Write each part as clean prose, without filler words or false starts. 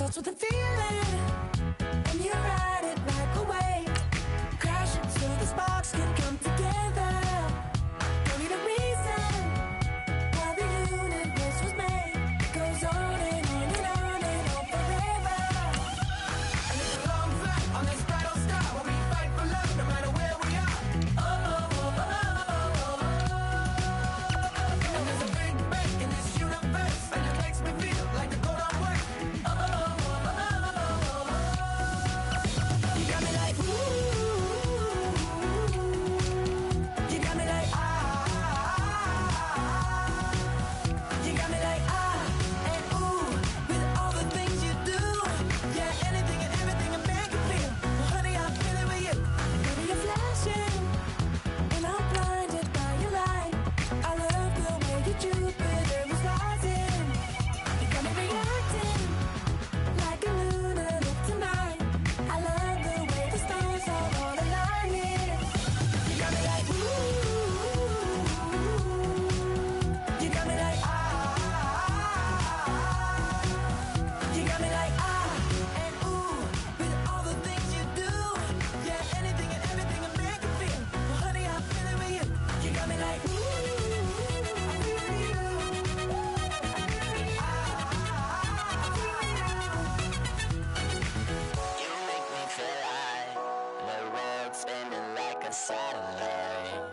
lost with the feeling, and you ride it like a wave, crashing so the sparks can come together. Don't need a reason why the universe was made. It goes on and on and on and on forever. And it's a long flight on this battle star where we fight for love no matter where we are. And there's a big bang in this universe, and it makes me feel like the go don't work. You got me like ooh, you got me like you got me like and ooh, with all the things you do. Yeah, anything and everything I make you feel. Well, honey, I'm feeling with you. Baby, you're flashing, and I'm blinded by your light. I love the way you Jupiter is rising. You got me reacting like a lunar look tonight. I love the way the stars are all aligning. You got me like ooh, you got me like you got me like and ooh, with all the things you do. Yeah, anything and everything I make you feel. Well, honey, I'm feeling with you. You got me like ooh, You make me feel like the world's spinning like a satellite.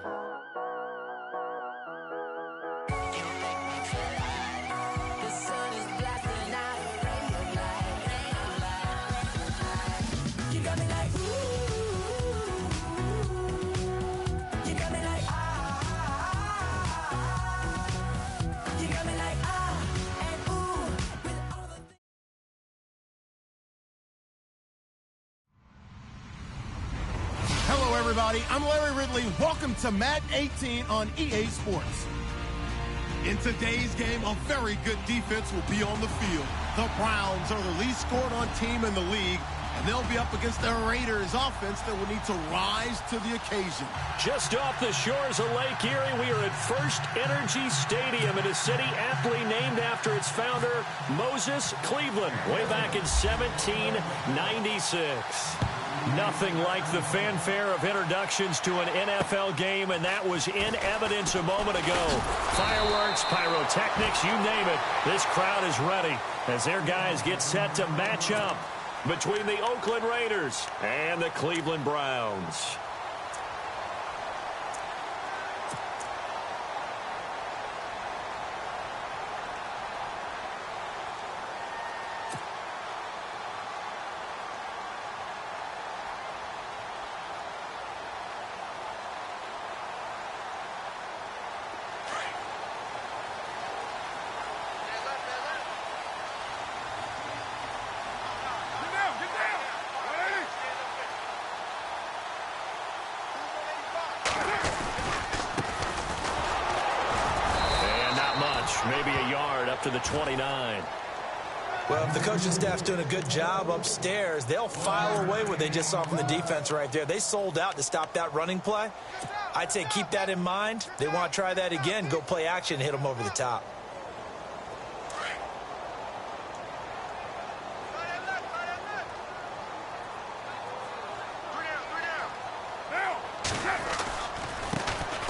You make me feel like the sun is blasting out a ray of light, ray of light. you got me like ooh, you got me like you got me like and ooh, with all the things. Hello, everybody. I'm Larry Ridley. Welcome to Madden 18 on EA Sports. In today's game, a very good defense will be on the field. The Browns are the least scored on team in the league, and they'll be up against the Raiders offense that will need to rise to the occasion. Just off the shores of Lake Erie, we are at First Energy Stadium in a city aptly named after its founder, Moses Cleveland, way back in 1796. Nothing like the fanfare of introductions to an NFL game, and that was in evidence a moment ago. Fireworks, pyrotechnics, you name it. This crowd is ready as their guys get set to match up between the Oakland Raiders and the Cleveland Browns. Maybe a yard up to the 29. Well, if the coaching staff's doing a good job upstairs, they'll file away what they just saw from the defense right there. They sold out to stop that running play. I'd say keep that in mind. They want to try that again, go play action, hit them over the top.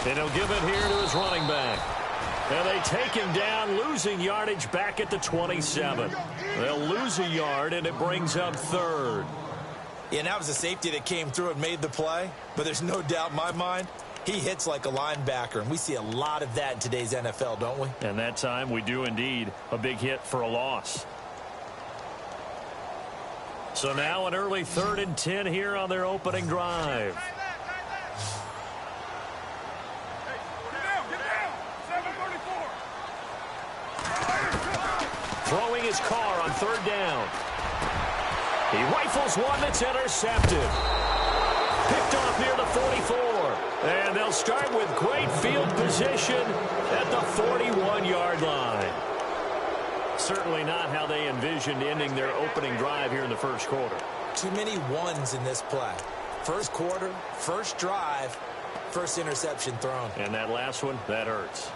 And he'll give it here to his running back. And they take him down, losing yardage back at the 27. They'll lose a yard, and it brings up third. Yeah, and that was a safety that came through and made the play. But there's no doubt in my mind, he hits like a linebacker. And we see a lot of that in today's NFL, don't we? And that time, we do indeed. A big hit for a loss. So now an early 3rd and 10 here on their opening drive. Throwing his car on 3rd down. He rifles one that's intercepted. Picked off near the 44. And they'll start with great field position at the 41-yard line. Certainly not how they envisioned ending their opening drive here in the first quarter. Too many ones in this play. First quarter, first drive, first interception thrown. And that last one, that hurts.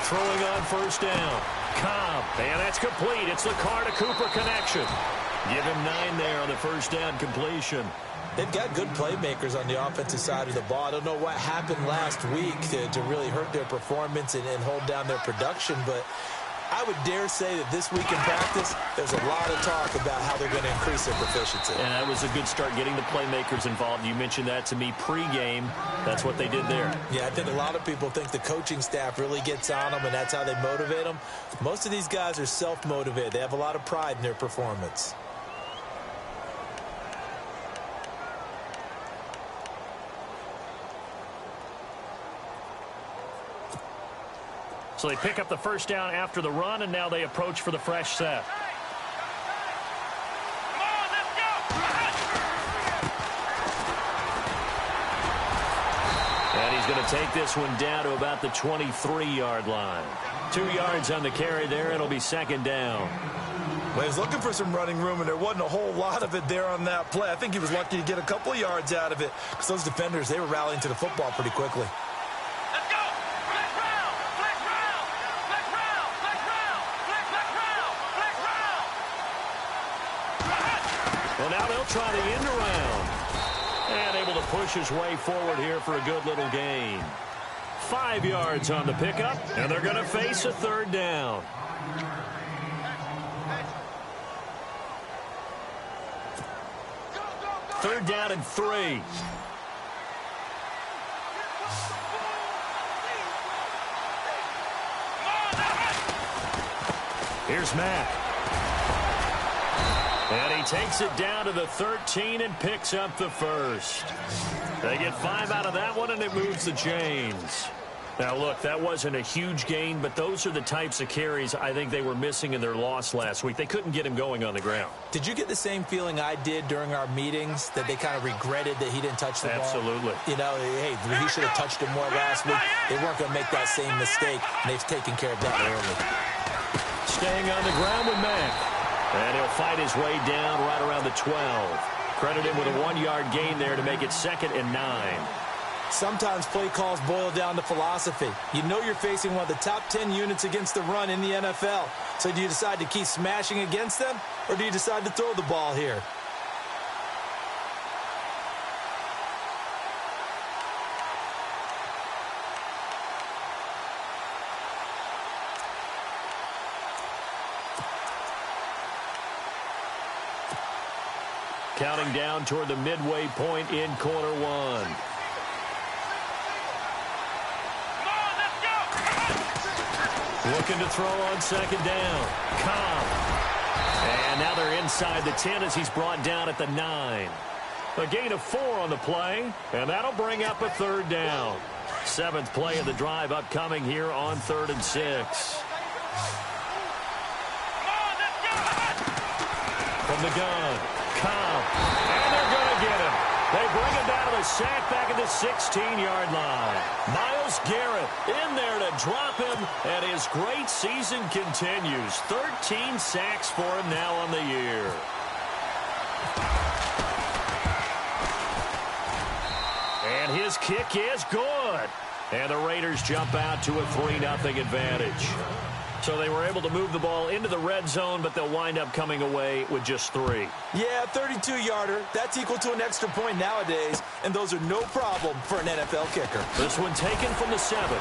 Throwing on first down. Cobb, and that's complete. It's the Carr to Cooper connection. Give him 9 there on the first down completion. They've got good playmakers on the offensive side of the ball. I don't know what happened last week to really hurt their performance and hold down their production, but I would dare say that this week in practice, there's a lot of talk about how they're going to increase their proficiency. And that was a good start, getting the playmakers involved. You mentioned that to me pregame. That's what they did there. Yeah, I think a lot of people think the coaching staff really gets on them, and that's how they motivate them. Most of these guys are self-motivated. They have a lot of pride in their performance. So they pick up the first down after the run, and now they approach for the fresh set. And he's going to take this one down to about the 23-yard line. 2 yards on the carry there. It'll be second down. Well, he was looking for some running room, and there wasn't a whole lot of it there on that play. I think he was lucky to get a couple of yards out of it because those defenders, they were rallying to the football pretty quickly. Well, now they'll try the end around. And able to push his way forward here for a good little gain. 5 yards on the pickup, and they're going to face a third down. Third down and 3. Here's Mack. And he takes it down to the 13 and picks up the first. They get 5 out of that one, and it moves the chains. Now, look, that wasn't a huge gain, but those are the types of carries I think they were missing in their loss last week. They couldn't get him going on the ground. Did you get the same feeling I did during our meetings, that they kind of regretted that he didn't touch the ball? Absolutely. You know, hey, he should have touched it more last week. They weren't going to make that same mistake, and they've taken care of that early. Staying on the ground with Mack. And he'll fight his way down right around the 12. Credit him with a 1-yard gain there to make it 2nd and 9. Sometimes play calls boil down to philosophy. You know you're facing one of the top 10 units against the run in the NFL. So do you decide to keep smashing against them, or do you decide to throw the ball here? Counting down toward the midway point in quarter 1. Looking to throw on second down. Cobb. And now they're inside the 10 as he's brought down at the 9. A gain of 4 on the play, and that'll bring up a third down. 7th play of the drive upcoming here on 3rd and 6. From the gun, Cobb. And they're going to get him. They bring him down to the sack back at the 16-yard line. Myles Garrett in there to drop him, and his great season continues. 13 sacks for him now on the year. And his kick is good. And the Raiders jump out to a 3-0 advantage. So they were able to move the ball into the red zone, but they'll wind up coming away with just 3. Yeah, 32-yarder. That's equal to an extra point nowadays, and those are no problem for an NFL kicker. This one taken from the 7.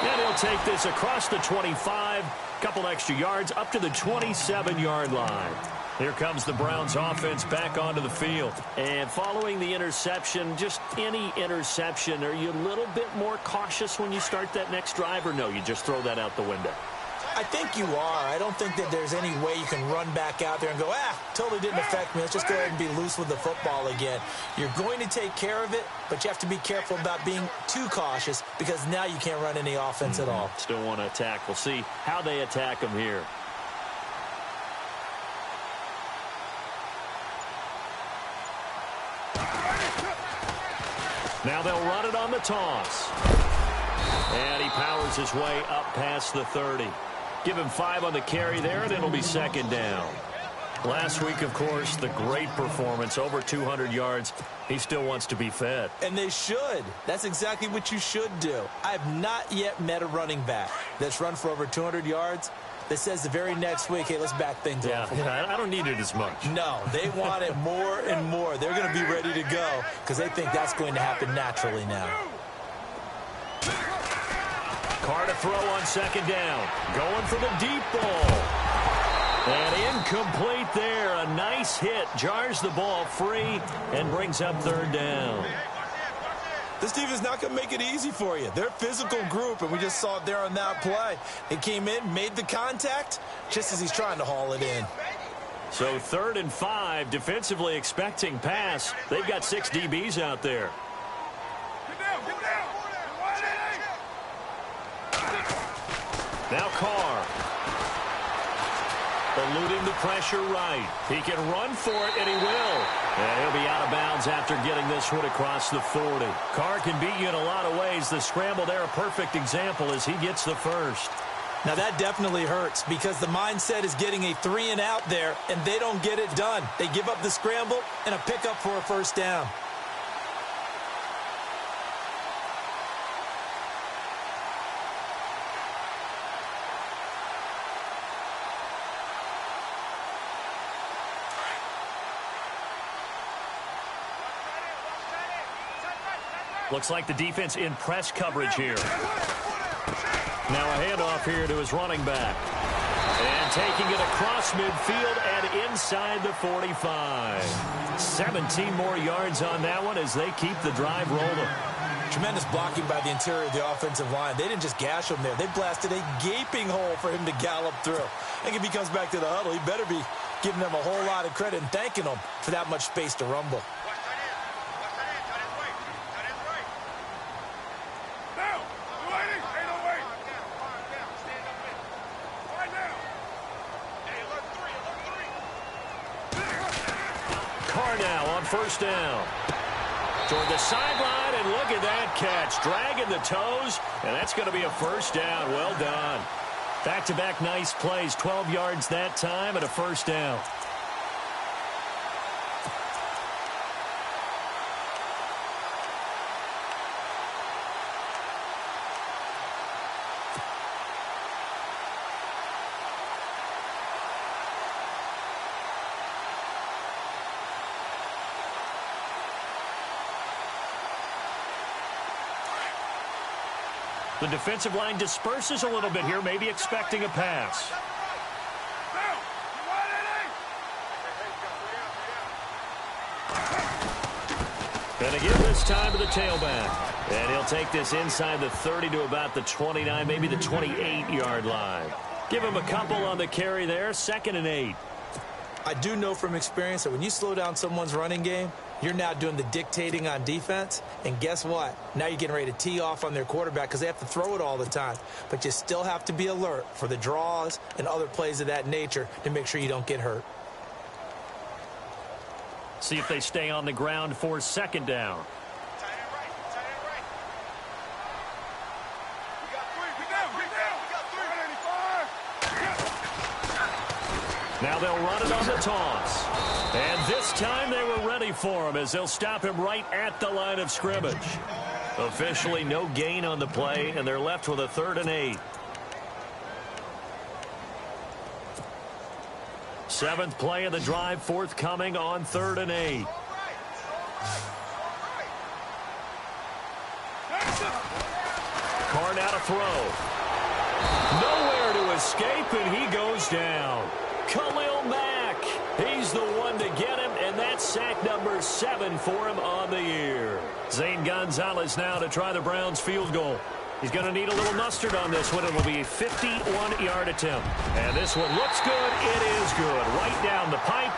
And he'll take this across the 25, couple extra yards up to the 27-yard line. Here comes the Browns offense back onto the field. And following the interception, just any interception, are you a little bit more cautious when you start that next drive, or no, you just throw that out the window? I think you are. I don't think that there's any way you can run back out there and go, totally didn't affect me. Let's just go ahead and be loose with the football again. You're going to take care of it, but you have to be careful about being too cautious because now you can't run any offense at all. Still want to attack. We'll see how they attack them here. Now they'll run it on the toss. And he powers his way up past the 30. Give him 5 on the carry there, and it'll be 2nd down. Last week, of course, the great performance, over 200 yards. He still wants to be fed. And they should. That's exactly what you should do. I have not yet met a running back that's run for over 200 yards that says the very next week, hey, let's back things off. Yeah, I don't need it as much. No, they want it more and more. They're going to be ready to go because they think that's going to happen naturally now. Carr to throw on second down. Going for the deep ball. And incomplete there. A nice hit. Jars the ball free and brings up third down. This team is not going to make it easy for you. They're a physical group, and we just saw it there on that play. It came in, made the contact, just as he's trying to haul it in. So 3rd and 5, defensively expecting pass. They've got 6 DBs out there. Now Carr. Eluding the pressure right. He can run for it, and he will. And he'll be out of bounds after getting this one across the 40. Carr can beat you in a lot of ways. The scramble there, a perfect example as he gets the first. Now, that definitely hurts because the mindset is getting a 3-and-out there, and they don't get it done. They give up the scramble and a pickup for a first down. Looks like the defense in press coverage here. Now a handoff here to his running back. And taking it across midfield and inside the 45. 17 more yards on that one as they keep the drive rolling. Tremendous blocking by the interior of the offensive line. They didn't just gash him there. They blasted a gaping hole for him to gallop through. I think if he comes back to the huddle, he better be giving them a whole lot of credit and thanking them for that much space to rumble. First down. Toward the sideline, and look at that catch. Dragging the toes, and that's going to be a first down. Well done. Back-to-back nice plays. 12 yards that time and a first down. The defensive line disperses a little bit here, maybe expecting a pass. And again this time to the tailback. And he'll take this inside the 30 to about the 29, maybe the 28-yard line. Give him a couple on the carry there, 2nd and 8. I do know from experience that when you slow down someone's running game, you're now doing the dictating on defense. And guess what? Now you're getting ready to tee off on their quarterback because they have to throw it all the time. But you still have to be alert for the draws and other plays of that nature to make sure you don't get hurt. See if they stay on the ground for 2nd down. Now they'll run it on the toss. And this time they were ready for him as they'll stop him right at the line of scrimmage. Officially no gain on the play, and they're left with a 3rd and 8. 7th play of the drive forthcoming on 3rd and 8. Carr now to throw. Nowhere to escape, and he goes down. Khalil Mack, he's the one to get him, and that's sack number 7 for him on the year. Zane Gonzalez now to try the Browns field goal. He's going to need a little mustard on this one. It will be a 51-yard attempt. And this one looks good. It is good. Right down the pipe,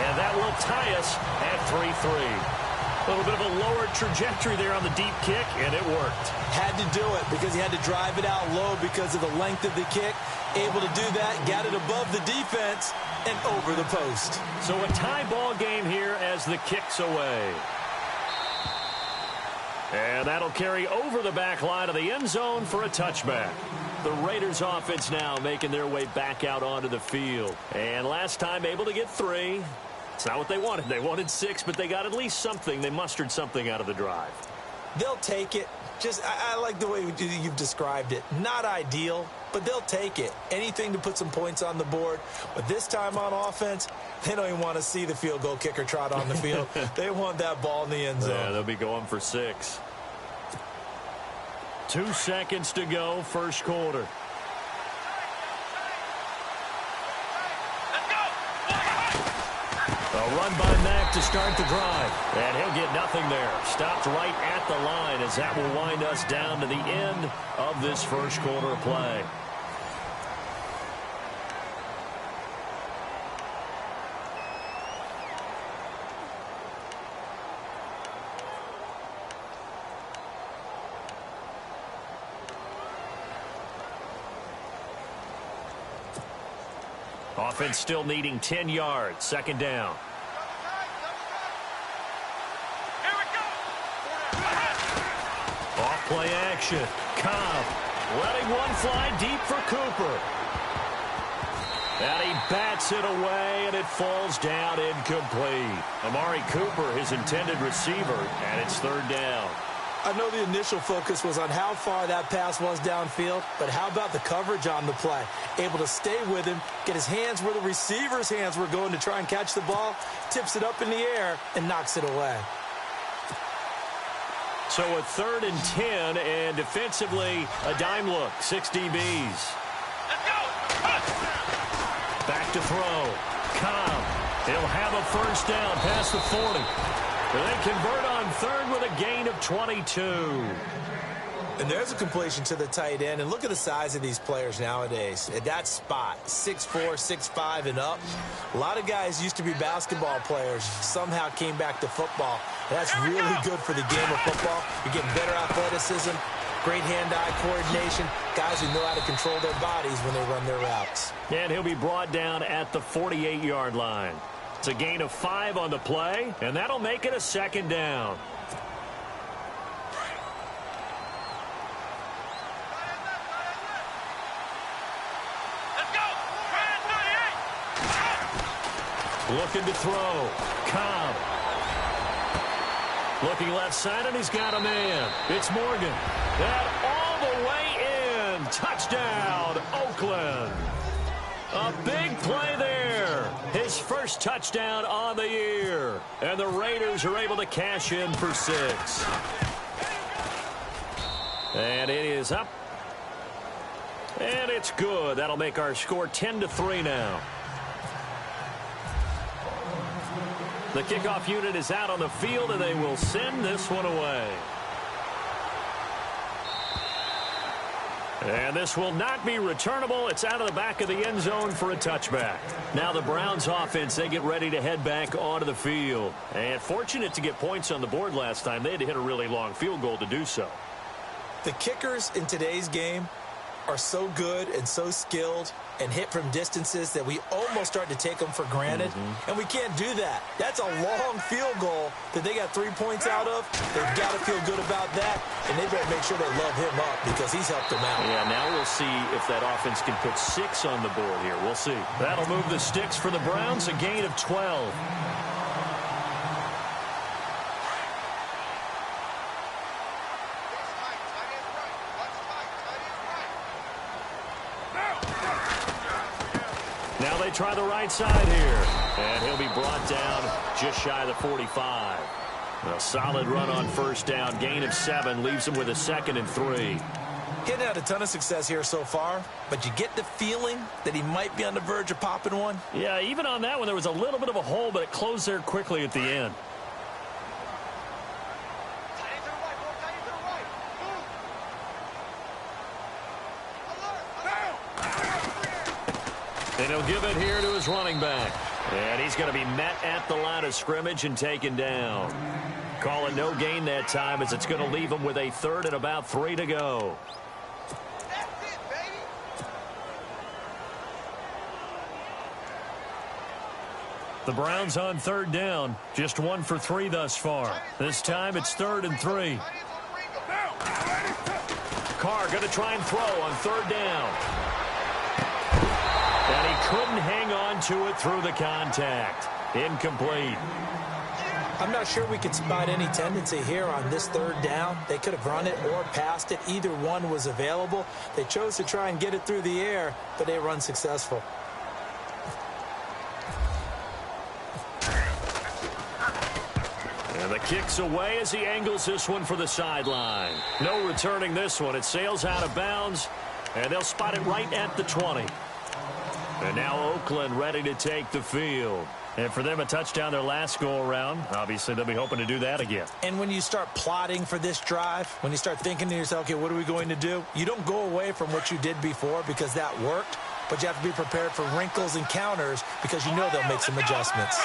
and that will tie us at 3-3. A little bit of a lower trajectory there on the deep kick, and it worked. Had to do it because he had to drive it out low because of the length of the kick. Able to do that, got it above the defense and over the post. So a tie ball game here as the kick's away. And that'll carry over the back line of the end zone for a touchback. The Raiders offense now making their way back out onto the field. And last time able to get 3. It's not what they wanted. They wanted 6, but they got at least something. They mustered something out of the drive. They'll take it. I like the way you've described it. Not ideal, but they'll take it. Anything to put some points on the board. But this time on offense, they don't even want to see the field goal kicker trot on the field. They want that ball in the end zone. Yeah, they'll be going for 6. 2 seconds to go, first quarter. A run by Mack to start the drive. And he'll get nothing there. Stopped right at the line as that will wind us down to the end of this first quarter of play. Offense still needing 10 yards. Second down. Off play action. Cobb letting one fly deep for Cooper. And he bats it away, and it falls down incomplete. Amari Cooper, his intended receiver, and it's third down. I know the initial focus was on how far that pass was downfield, but how about the coverage on the play? Able to stay with him, get his hands where the receiver's hands were going to try and catch the ball, tips it up in the air, and knocks it away. So a 3rd and 10, and defensively, a dime look, 6 DBs. Back to throw. Cobb. He'll have a first down past the 40. They convert on 3rd with a gain of 22. And there's a completion to the tight end. And look at the size of these players nowadays. At that spot, 6'4", 6'5", and up. A lot of guys used to be basketball players, somehow came back to football. And that's really good for the game of football. You're getting better athleticism, great hand-eye coordination, guys who know how to control their bodies when they run their routes. And he'll be brought down at the 48-yard line. It's a gain of 5 on the play, and that'll make it a second down. Looking to throw. Cobb. Looking left side, and he's got a man. It's Morgan. That all the way in. Touchdown, Oakland. A big play there. His first touchdown on the year. And the Raiders are able to cash in for 6. And it is up. And it's good. That'll make our score 10-3 now. The kickoff unit is out on the field, and they will send this one away. And this will not be returnable. It's out of the back of the end zone for a touchback. Now the Browns offense, they get ready to head back onto the field. And fortunate to get points on the board last time. They had to hit a really long field goal to do so. The kickers in today's game are so good and so skilled and hit from distances that we almost start to take them for granted. And we can't do that. That's a long field goal that they got 3 points out of. They've got to feel good about that, and they better make sure they love him up because he's helped them out. Yeah, now we'll see if that offense can put 6 on the board here. We'll see. That'll move the sticks for the Browns, a gain of 12. Now they try the right side here. And he'll be brought down just shy of the 45. A solid run on first down. Gain of 7 leaves him with a 2nd and 3. Getting had a ton of success here so far, but you get the feeling that he might be on the verge of popping one. Yeah, even on that one, there was a little bit of a hole, but it closed there quickly at the end. And he'll give it here to his running back. And he's going to be met at the line of scrimmage and taken down. Call it no gain that time as it's going to leave him with a 3rd and about 3 to go. That's it, baby. The Browns on 3rd down. Just 1 for 3 thus far. This time it's 3rd and 3. Carr going to try and throw on third down. And he couldn't hang on to it through the contact. Incomplete. I'm not sure we could spot any tendency here on this third down. They could have run it or passed it. Either one was available. They chose to try and get it through the air, but they were unsuccessful. And the kick's away as he angles this one for the sideline. No returning this one. It sails out of bounds, and they'll spot it right at the 20. And now Oakland ready to take the field. And for them, a touchdown their last go-around. Obviously, they'll be hoping to do that again. And when you start plotting for this drive, when you start thinking to yourself, okay, what are we going to do? You don't go away from what you did before because that worked, but you have to be prepared for wrinkles and counters because you know they'll make some adjustments.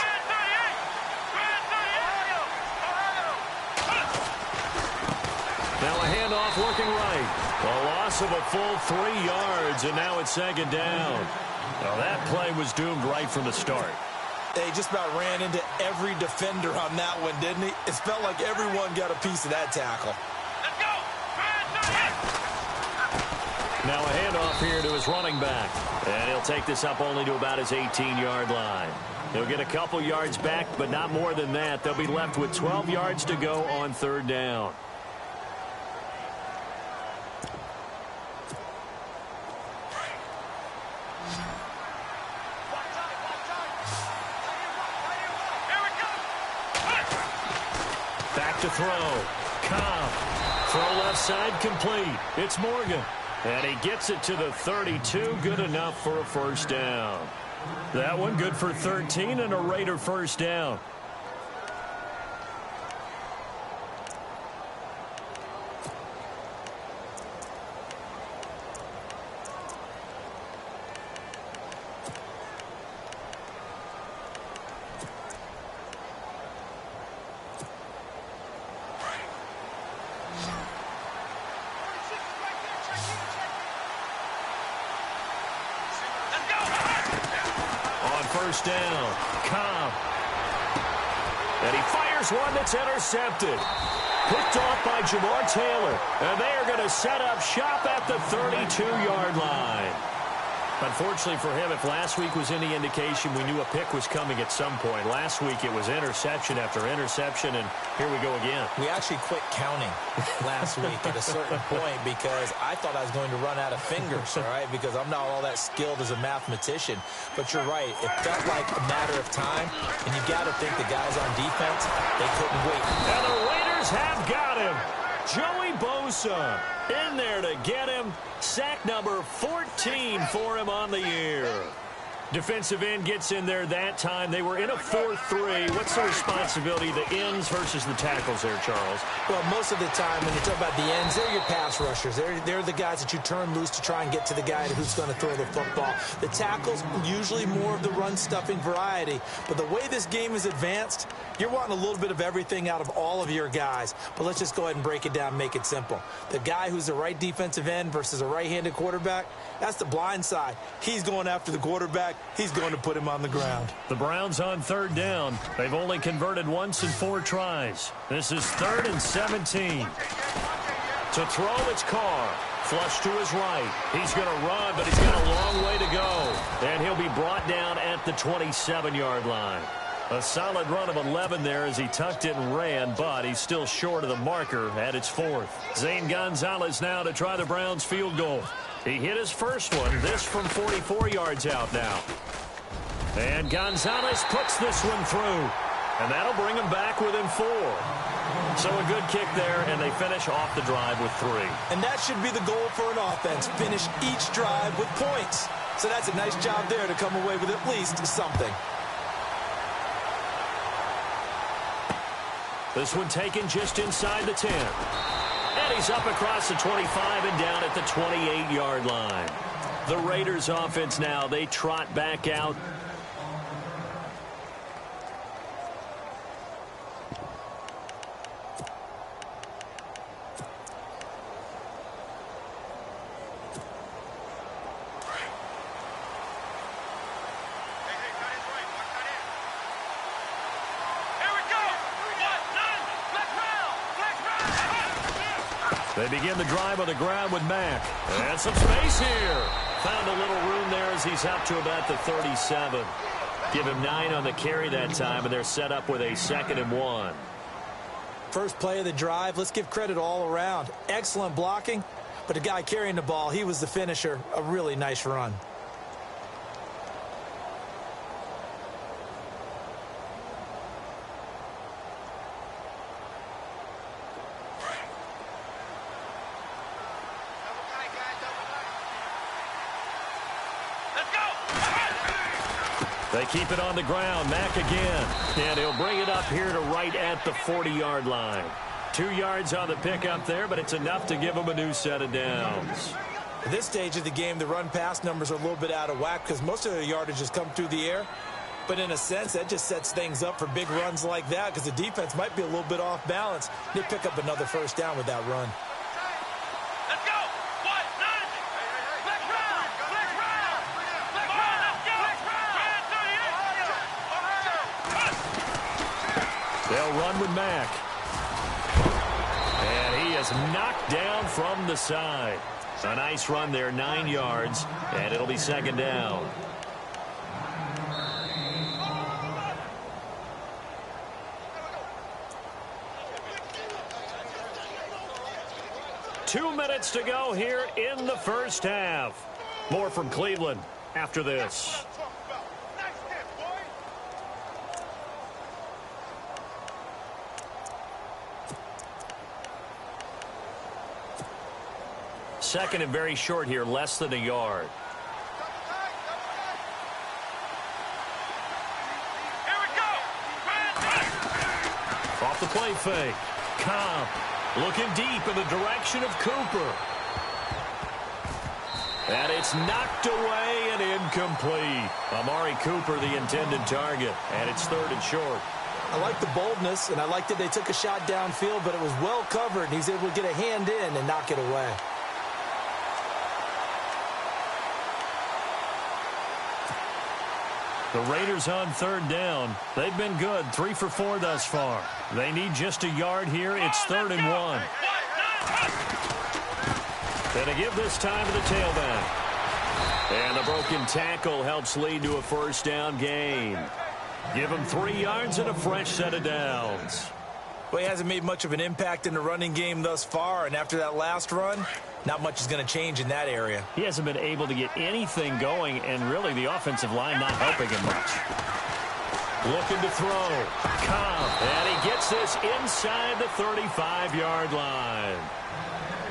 Now a handoff working right. A loss of a full 3 yards, and now it's second down. Now that play was doomed right from the start. They just about ran into every defender on that one, didn't he? It felt like everyone got a piece of that tackle. Let's go. Now a handoff here to his running back. And he'll take this up only to about his 18-yard line. He'll get a couple yards back, but not more than that. They'll be left with 12 yards to go on third down. Back to throw. Cobb. Throw left side complete. It's Morgan. And he gets it to the 32. Good enough for a first down. That one good for 13 and a Raider first down. First down. Cobb. And he fires one that's intercepted. Picked off by Jamar Taylor. And they are going to set up shop at the 32-yard line. Unfortunately for him, if last week was any indication, we knew a pick was coming at some point. Last week it was interception after interception, and here we go again. We actually quit counting last week at a certain point because I thought I was going to run out of fingers, all right, because I'm not all that skilled as a mathematician. But you're right. It felt like a matter of time, and you've got to think the guys on defense, they couldn't wait. And the Raiders have got him. Joey Bosa in there to get him. Sack number 14 for him on the year. Defensive end gets in there that time. They were in a 4-3. What's the responsibility, the ends versus the tackles there, Charles? Well, most of the time when you talk about the ends, they're your pass rushers. They're the guys that you turn loose to try and get to the guy who's going to throw the football. The tackles, usually more of the run-stuffing variety. But the way this game is advanced, you're wanting a little bit of everything out of all of your guys. But let's just go ahead and break it down and make it simple. The guy who's the right defensive end versus a right-handed quarterback, that's the blind side. He's going after the quarterback. He's going to put him on the ground. The Browns on third down. They've only converted once in 4 tries. This is 3rd and 17. To throw, it's Carr. Flush to his right. He's going to run, but he's got a long way to go. And he'll be brought down at the 27-yard line. A solid run of 11 there as he tucked it and ran, but he's still short of the marker at its 4th. Zane Gonzalez now to try the Browns field goal. He hit his first one, this from 44 yards out now. And Gonzalez puts this one through. And that'll bring him back within 4. So a good kick there, and they finish off the drive with 3. And that should be the goal for an offense, finish each drive with points. So that's a nice job there to come away with at least something. This one taken just inside the 10. And he's up across the 25 and down at the 28-yard line. The Raiders offense now, they trot back out. They begin the drive on the ground with Mack. And some space here. Found a little room there as he's up to about the 37. Give him 9 on the carry that time, and they're set up with a 2nd and 1. First play of the drive, let's give credit all around. Excellent blocking, but the guy carrying the ball, he was the finisher. A really nice run. They keep it on the ground. Mack again. And he'll bring it up here to right at the 40-yard line. 2 yards on the pickup there, but it's enough to give him a new set of downs. At this stage of the game, the run-pass numbers are a little bit out of whack because most of the yardage has come through the air. But in a sense, that just sets things up for big runs like that because the defense might be a little bit off balance. They pick up another first down with that run. They'll run with Mack. And he is knocked down from the side. A nice run there, 9 yards, and it'll be 2nd down. Two minutes to go here in the first half. More from Cleveland after this. Second and very short here, less than a yard. Here we go. Off the play fake. Cobb looking deep in the direction of Cooper. And it's knocked away and incomplete. Amari Cooper, the intended target, and it's 3rd and short. I like the boldness, and I like that they took a shot downfield, but it was well covered, and he's able to get a hand in and knock it away. The Raiders on 3rd down. They've been good, 3 for 4 thus far. They need just a yard here. It's 3rd and 1. Gonna give this time to the tailback. And the broken tackle helps lead to a first down gain. Give him 3 yards and a fresh set of downs. Well, he hasn't made much of an impact in the running game thus far, and after that last run, not much is going to change in that area. He hasn't been able to get anything going, and really the offensive line not helping him much. Looking to throw. Cobb, and he gets this inside the 35-yard line.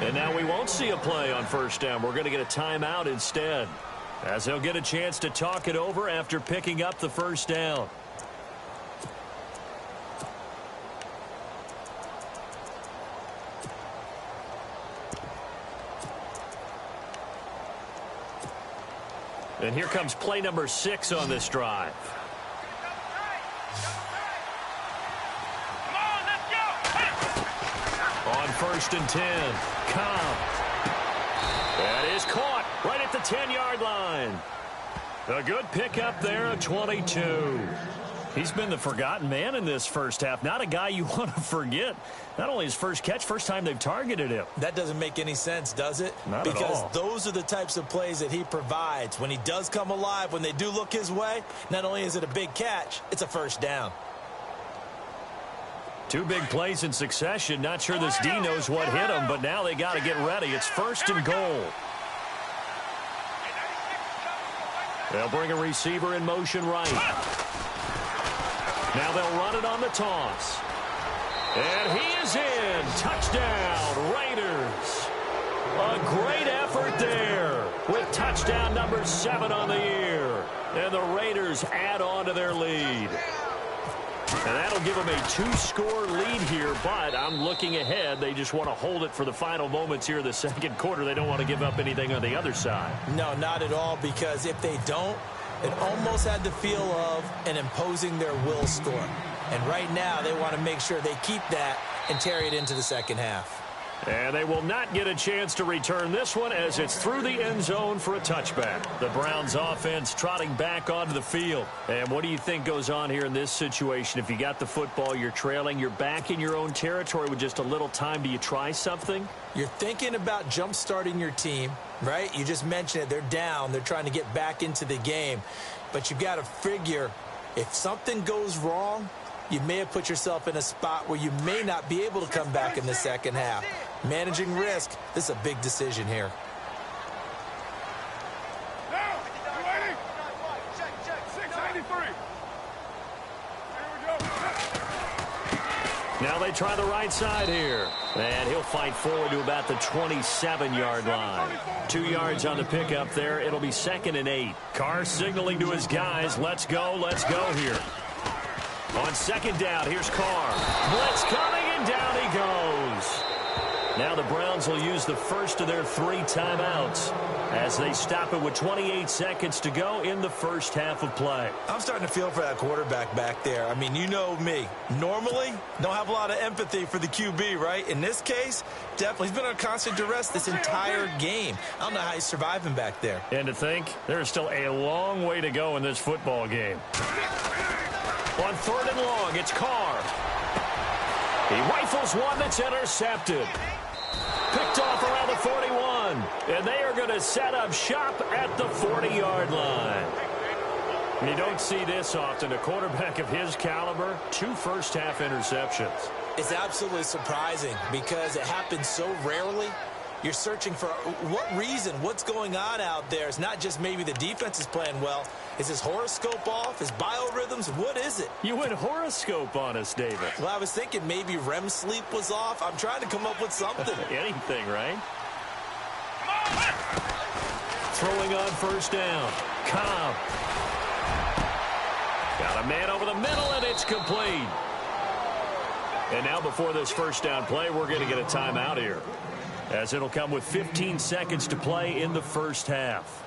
And now we won't see a play on first down. We're going to get a timeout instead, as he'll get a chance to talk it over after picking up the first down. And here comes play number 6 on this drive. On 1st and 10, Cobb. That is caught right at the 10-yard line. A good pickup there, a 22. He's been the forgotten man in this first half. Not a guy you want to forget. Not only his first catch, first time they've targeted him. That doesn't make any sense, does it? Not at all. Because those are the types of plays that he provides. When he does come alive, when they do look his way, not only is it a big catch, it's a first down. 2 big plays in succession. Not sure this D knows what hit him, but now they got to get ready. It's 1st and goal. They'll bring a receiver in motion right. Now they'll run it on the toss. And he is in. Touchdown, Raiders. A great effort there with touchdown number 7 on the year. And the Raiders add on to their lead. And that'll give them a 2-score lead here, but I'm looking ahead. They just want to hold it for the final moments here in the second quarter. They don't want to give up anything on the other side. No, not at all, because if they don't, it almost had the feel of an imposing their will score. And right now, they want to make sure they keep that and carry it into the second half. And they will not get a chance to return this one as it's through the end zone for a touchback. The Browns offense trotting back onto the field. And what do you think goes on here in this situation? If you got the football, you're trailing, you're back in your own territory with just a little time. Do you try something? You're thinking about jump-starting your team, right? You just mentioned it. They're down. They're trying to get back into the game. But you've got to figure if something goes wrong, you may have put yourself in a spot where you may not be able to come back in the second half. Managing risk, this is a big decision here. Now, you ready? Check. 693. Here we go. Now they try the right side here. And he'll fight forward to about the 27-yard line. 2 yards on the pickup there. It'll be 2nd and 8. Carr signaling to his guys, let's go here. On 2nd down, here's Carr. Blitz coming, and down he goes. Now the Browns will use the first of their 3 timeouts as they stop it with 28 seconds to go in the first half of play. I'm starting to feel for that quarterback back there. I mean, you know me. Normally, don't have a lot of empathy for the QB, right? In this case, definitely. He's been on constant duress this entire game. I don't know how he's surviving back there. And to think, there's still a long way to go in this football game. On 3rd and long, it's Carr. He rifles one that's intercepted. Picked off around the 41. And they are going to set up shop at the 40-yard line. And you don't see this often. A quarterback of his caliber, 2 first-half interceptions. It's absolutely surprising because it happens so rarely. You're searching for what reason, what's going on out there. It's not just maybe the defense is playing well. Is his horoscope off? His biorhythms? What is it? You went horoscope on us, David. Well, I was thinking maybe REM sleep was off. I'm trying to come up with something. Anything, right? Throwing on 1st down. Cobb. Got a man over the middle, and it's complete. And now before this 1st down play, we're going to get a timeout here, as it'll come with 15 seconds to play in the first half.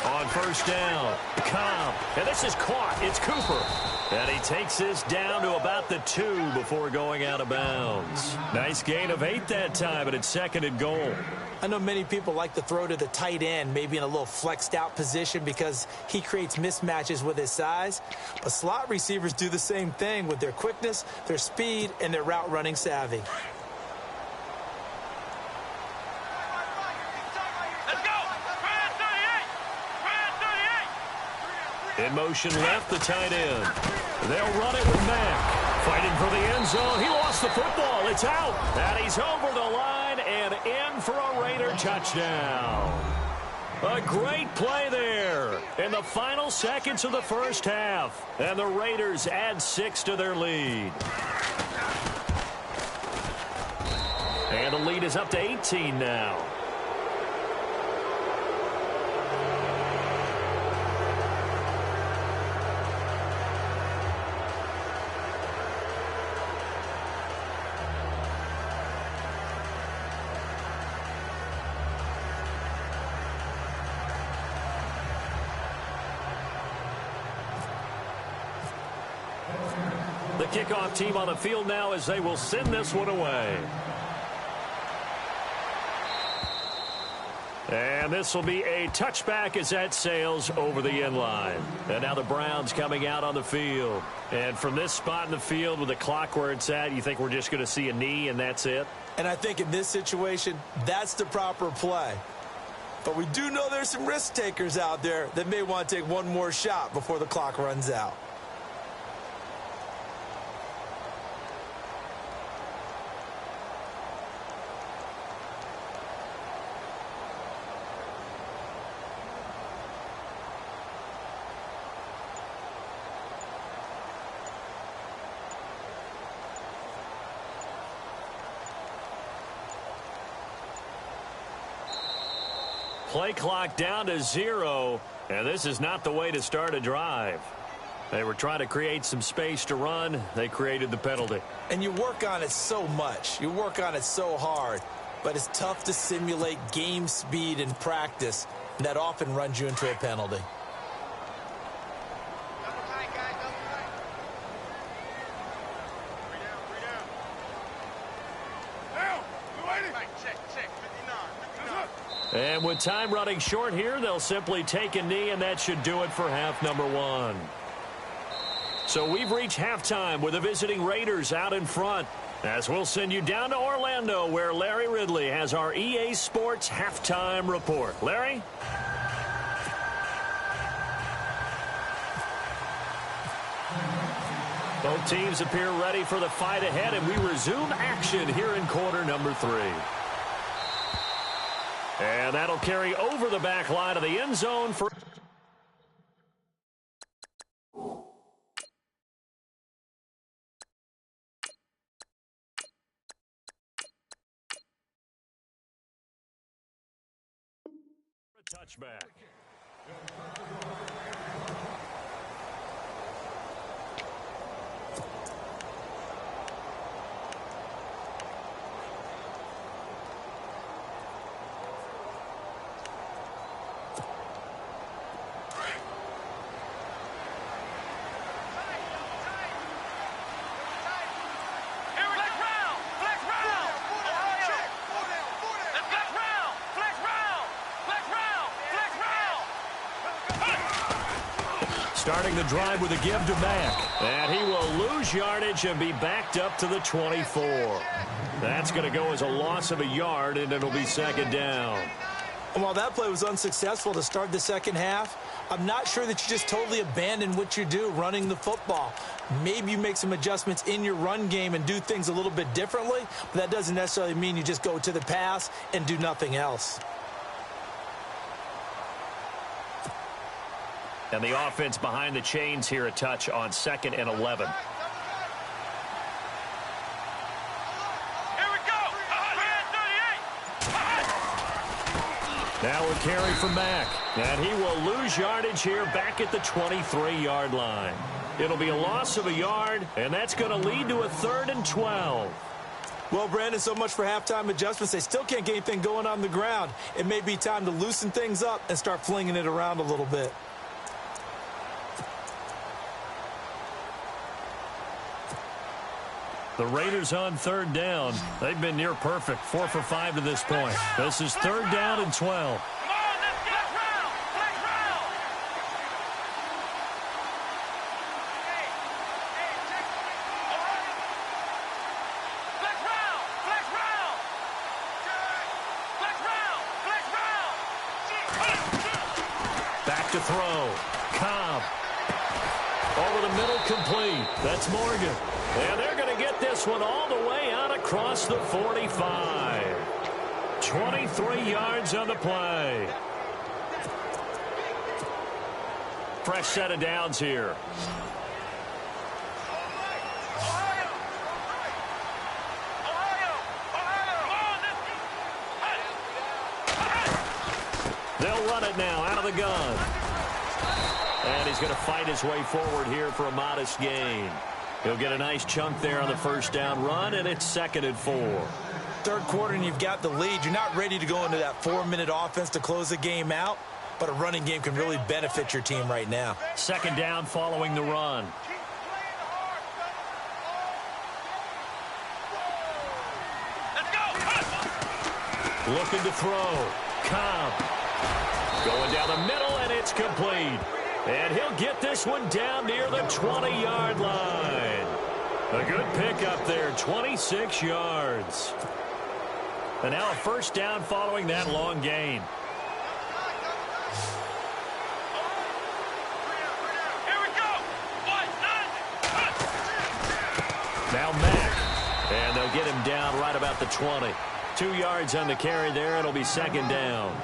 On 1st down, Cobb, and this is caught. It's Cooper. And he takes this down to about the 2 before going out of bounds. Nice gain of 8 that time, but it's 2nd and goal. I know many people like to throw to the tight end, maybe in a little flexed out position because he creates mismatches with his size. But slot receivers do the same thing with their quickness, their speed, and their route running savvy. In motion left, the tight end. They'll run it with Mack. Fighting for the end zone. He lost the football. It's out. And he's over the line and in for a Raider touchdown. A great play there in the final seconds of the first half. And the Raiders add 6 to their lead. And the lead is up to 18 now. The kickoff team on the field now as they will send this one away. And this will be a touchback as that sails over the end line. And now the Browns coming out on the field. And from this spot in the field with the clock where it's at, you think we're just going to see a knee and that's it? And I think in this situation, that's the proper play. But we do know there's some risk takers out there that may want to take one more shot before the clock runs out. Play clock down to 0, and this is not the way to start a drive. They were trying to create some space to run. They created the penalty. And you work on it so much. You work on it so hard. But it's tough to simulate game speed in practice. And that often runs you into a penalty. And with time running short here, they'll simply take a knee, and that should do it for half number one. So we've reached halftime with the visiting Raiders out in front. As we'll send you down to Orlando, where Larry Ridley has our EA Sports halftime report. Larry? Both teams appear ready for the fight ahead, and we resume action here in quarter number 3. And that'll carry over the back line of the end zone for... a touchback. Starting the drive with a give to Mack. And he will lose yardage and be backed up to the 24. That's going to go as a loss of a yard, and it'll be second down. And while that play was unsuccessful to start the second half, I'm not sure that you just totally abandon what you do running the football. Maybe you make some adjustments in your run game and do things a little bit differently, but that doesn't necessarily mean you just go to the pass and do nothing else. And the offense behind the chains here a touch on 2nd and 11. Now a carry from Mack. And he will lose yardage here back at the 23-yard line. It'll be a loss of a yard, and that's going to lead to a 3rd and 12. Well, Brandon, so much for halftime adjustments. They still can't get anything going on the ground. It may be time to loosen things up and start flinging it around a little bit. The Raiders on 3rd down. They've been near perfect, 4 for 5 to this point. This is 3rd down and 12. Back to throw. Cobb. Over the middle, complete. That's Morgan. And they're going to get this one all the way out across the 45. 23 yards on the play. Fresh set of downs here. They'll run it now out of the gun. And he's going to fight his way forward here for a modest gain. He'll get a nice chunk there on the first down run, and it's 2nd and 4. Third quarter, and you've got the lead. You're not ready to go into that 4-minute offense to close the game out, but a running game can really benefit your team right now. 2nd down following the run. Looking to throw. Cobb. Going down the middle, and it's complete. And he'll get this one down near the 20-yard line. A good pickup there, 26 yards. And now a first down following that long gain. Now Mack. And they'll get him down right about the 20. 2 yards on the carry there. It'll be 2nd down.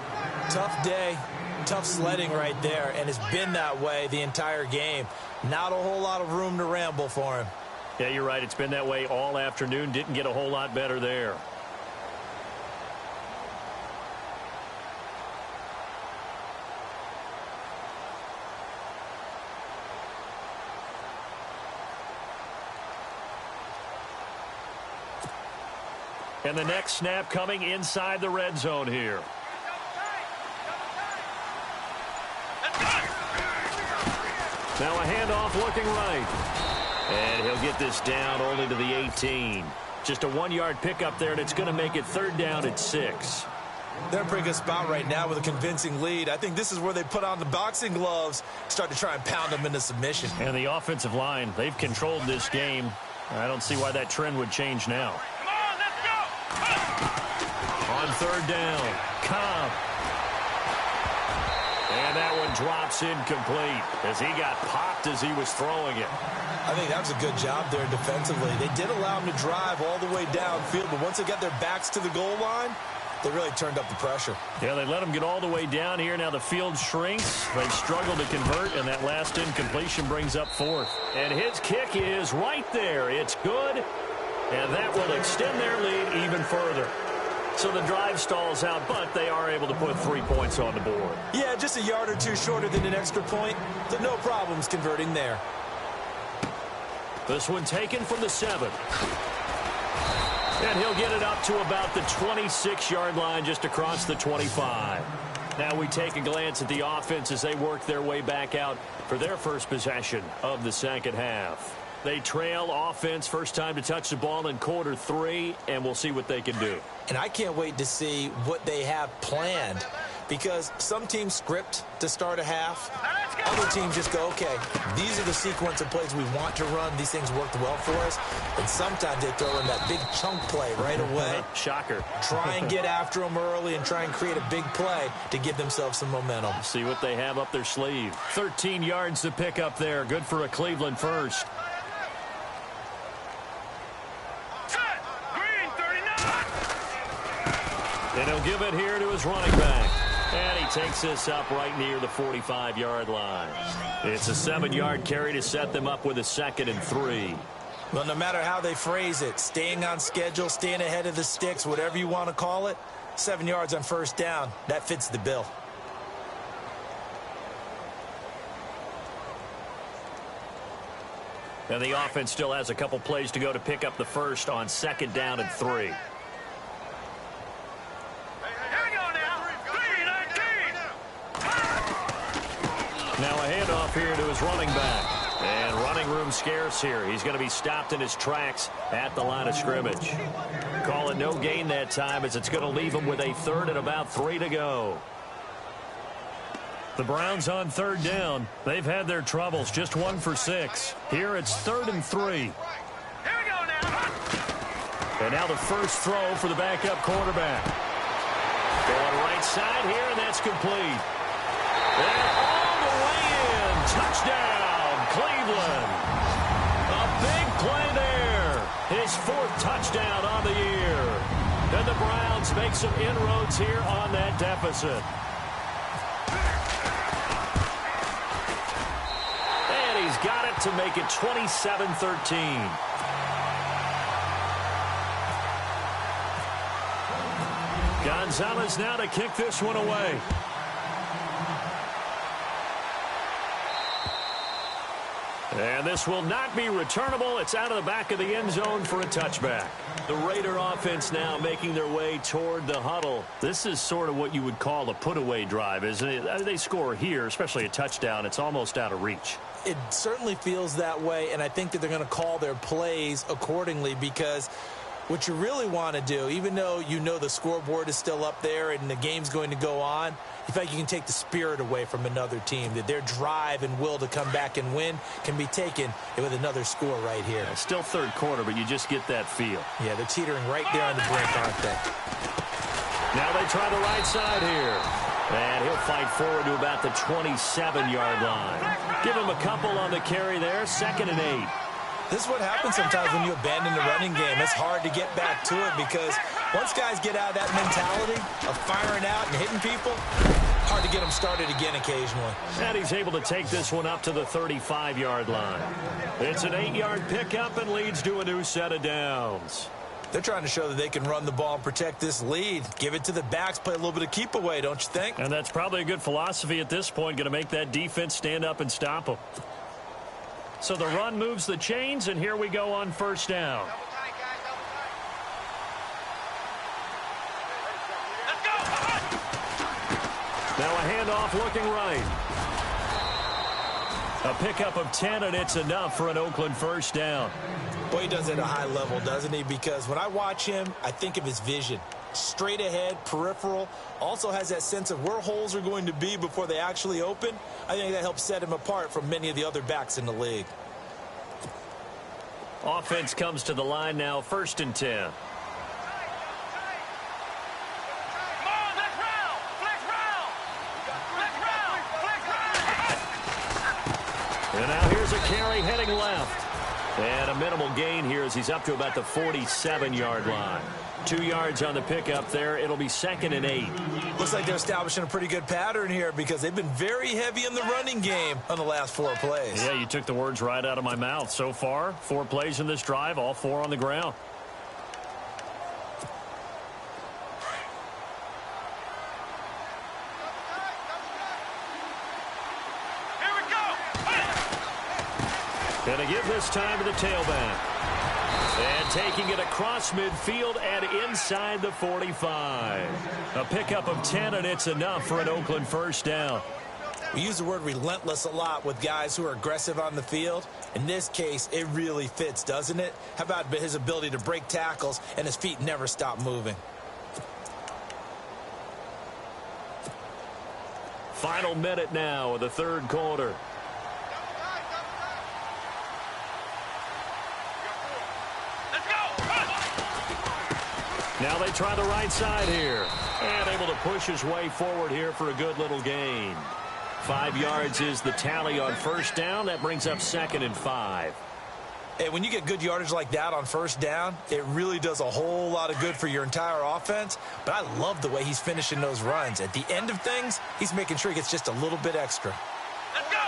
Tough day. Tough sledding right there, and it's been that way the entire game. Not a whole lot of room to ramble for him. Yeah, you're right. It's been that way all afternoon. Didn't get a whole lot better there. And the next snap coming inside the red zone here. Now a handoff looking right. And he'll get this down only to the 18. Just a 1-yard pickup there, and it's going to make it 3rd down at 6. They're in a pretty good spot right now with a convincing lead. I think this is where they put on the boxing gloves, start to try and pound them into submission. And the offensive line, they've controlled this game. I don't see why that trend would change now. Come on, let's go! On 3rd down, Cobb. And that one drops incomplete as he got popped as he was throwing it. I think that was a good job there defensively. They did allow him to drive all the way downfield, but once they got their backs to the goal line, they really turned up the pressure. Yeah, they let him get all the way down here. Now the field shrinks. They struggle to convert, and that last incompletion brings up 4th. And his kick is right there. It's good, and that will extend their lead even further. So the drive stalls out, but they are able to put 3 points on the board. Yeah, just a yard or two shorter than an extra point, so no problems converting there. This one taken from the 7. And he'll get it up to about the 26-yard line, just across the 25. Now we take a glance at the offense as they work their way back out for their first possession of the second half. They trail offense, first time to touch the ball in quarter 3, and we'll see what they can do. And I can't wait to see what they have planned, because some teams script to start a half. Other teams just go, okay, these are the sequence of plays we want to run. These things worked well for us. And sometimes they throw in that big chunk play right away. Shocker. Try and get after them early and try and create a big play to give themselves some momentum. See what they have up their sleeve. 13 yards to pick up there. Good for a Cleveland first. And he'll give it here to his running back. And he takes this up right near the 45-yard line. It's a 7-yard carry to set them up with a 2nd and 3. Well, no matter how they phrase it, staying on schedule, staying ahead of the sticks, whatever you want to call it, 7 yards on first down, that fits the bill. And the offense still has a couple plays to go to pick up the first on 2nd down and 3. Now a handoff here to his running back. And running room scarce here. He's going to be stopped in his tracks at the line of scrimmage. Call it no gain that time, as it's going to leave him with a 3rd and about 3 to go. The Browns on 3rd down. They've had their troubles, just 1 for 6. Here it's 3rd and 3. Here we go now. And now the first throw for the backup quarterback. Going right side here, and that's complete. And all the way in. Touchdown, Cleveland. A big play there. His 4th touchdown on the year. And the Browns make some inroads here on that deficit. And he's got it to make it 27-13. Gonzalez now to kick this one away. And this will not be returnable. It's out of the back of the end zone for a touchback. The Raider offense now making their way toward the huddle. This is sort of what you would call a put-away drive, isn't it? They score here, especially a touchdown. It's almost out of reach. It certainly feels that way, and I think that they're going to call their plays accordingly, because what you really want to do, even though you know the scoreboard is still up there and the game's going to go on, you feel like you can take the spirit away from another team, that their drive and will to come back and win can be taken with another score right here. Yeah, still 3rd quarter, but you just get that feel. Yeah, they're teetering right there on the brink, aren't they? Now they try the right side here. And he'll fight forward to about the 27-yard line. Give him a couple on the carry there, 2nd and 8. This is what happens sometimes when you abandon the running game. It's hard to get back to it, because once guys get out of that mentality of firing out and hitting people, hard to get them started again occasionally. And he's able to take this one up to the 35-yard line. It's an 8-yard pickup and leads to a new set of downs. They're trying to show that they can run the ball and protect this lead. Give it to the backs, play a little bit of keep away, don't you think? And that's probably a good philosophy at this point, going to make that defense stand up and stop them. So the run moves the chains, and here we go on first down. Now a handoff looking right. A pickup of 10, and it's enough for an Oakland first down. Boy, he does it at a high level, doesn't he? Because when I watch him, I think of his vision. Straight ahead, peripheral, also has that sense of where holes are going to be before they actually open. I think that helps set him apart from many of the other backs in the league. Offense comes to the line now, 1st and 10. And now here's a carry heading left. And a minimal gain here as he's up to about the 47-yard line. 2 yards on the pickup there. It'll be 2nd and 8. Looks like they're establishing a pretty good pattern here because they've been very heavy in the running game on the last 4 plays. Yeah, you took the words right out of my mouth. So far, 4 plays in this drive, all 4 on the ground. Going to give this time to the tailback. And taking it across midfield and inside the 45. A pickup of 10, and it's enough for an Oakland first down. We use the word relentless a lot with guys who are aggressive on the field. In this case, it really fits, doesn't it? How about his ability to break tackles and his feet never stop moving? Final minute now of the 3rd quarter. Now they try the right side here. And able to push his way forward here for a good little gain. 5 yards is the tally on first down. That brings up 2nd and 5. Hey, when you get good yardage like that on first down, it really does a whole lot of good for your entire offense. But I love the way he's finishing those runs. At the end of things, he's making sure he gets just a little bit extra. Let's go!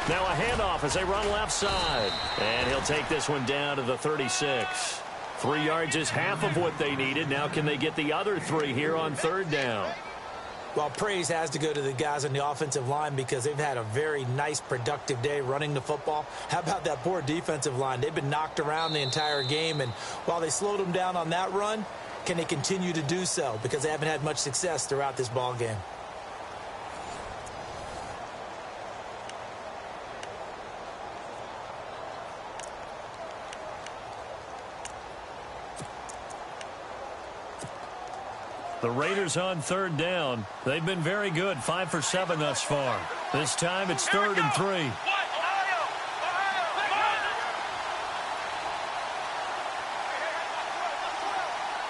Now a handoff as they run left side. And he'll take this one down to the 36. 3 yards is half of what they needed. Now can they get the other 3 here on 3rd down? Well, praise has to go to the guys on the offensive line because they've had a very nice, productive day running the football. How about that poor defensive line? They've been knocked around the entire game, and while they slowed them down on that run, can they continue to do so? Because they haven't had much success throughout this ball game. The Raiders on 3rd down. They've been very good, 5 for 7 thus far. This time it's 3rd and 3.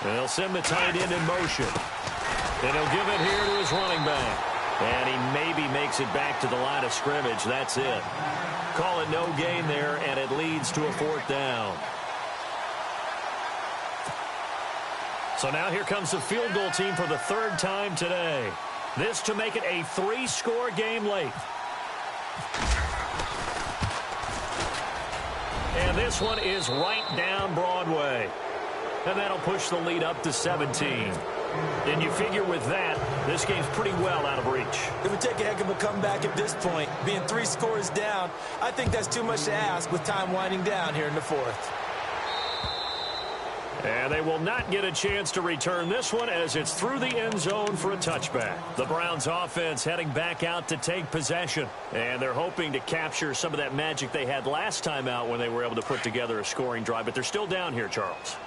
They'll send the tight end in motion. And he'll give it here to his running back. And he maybe makes it back to the line of scrimmage. That's it. Call it no gain there, and it leads to a 4th down. So now here comes the field goal team for the 3rd time today. This to make it a 3-score game late. And this one is right down Broadway. And that'll push the lead up to 17. And you figure with that, this game's pretty well out of reach. It would take a heck of a comeback at this point. Being 3 scores down, I think that's too much to ask with time winding down here in the 4th. And they will not get a chance to return this one as it's through the end zone for a touchback. The Browns offense heading back out to take possession. And they're hoping to capture some of that magic they had last time out when they were able to put together a scoring drive. But they're still down here, Charles.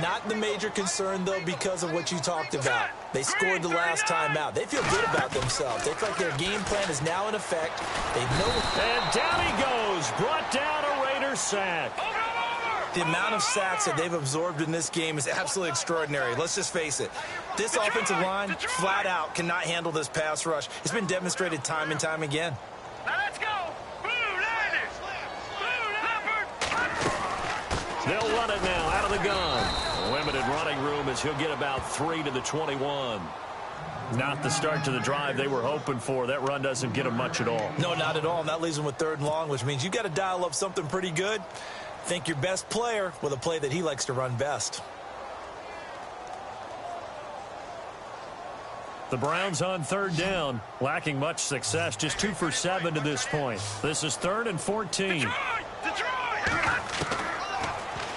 Not the major concern, though, because of what you talked about. They scored the last time out. They feel good about themselves. They feel like their game plan is now in effect. They know. And down he goes. Brought down a Raider sack. The amount of sacks that they've absorbed in this game is absolutely extraordinary. Let's just face it. This offensive line, flat out, cannot handle this pass rush. It's been demonstrated time and time again. Now let's go! Blue Liners! Blue Leopard! They'll run it now out of the gun. Limited running room as he'll get about 3 to the 21. Not the start to the drive they were hoping for. That run doesn't get them much at all. No, not at all. And that leaves them with 3rd and long, which means you've got to dial up something pretty good. Think your best player with a play that he likes to run best. The Browns on third down, lacking much success, just 2 for 7 to this point. This is 3rd and 14.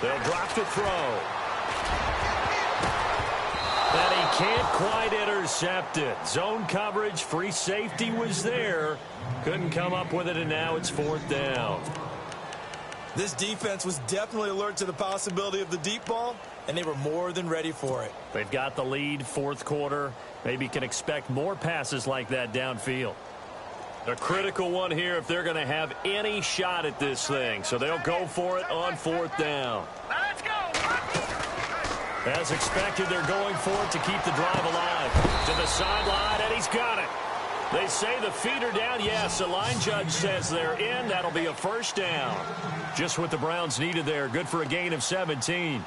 They'll drop to throw. And he can't quite intercept it. Zone coverage, free safety was there. Couldn't come up with it, and now it's 4th down. This defense was definitely alert to the possibility of the deep ball, and they were more than ready for it. They've got the lead, 4th quarter. Maybe can expect more passes like that downfield. A critical one here if they're going to have any shot at this thing. So they'll go for it on 4th down. Let's go. As expected, they're going for it to keep the drive alive. To the sideline, and he's got it. They say the feet are down. Yes, the line judge says they're in. That'll be a 1st down. Just what the Browns needed there. Good for a gain of 17.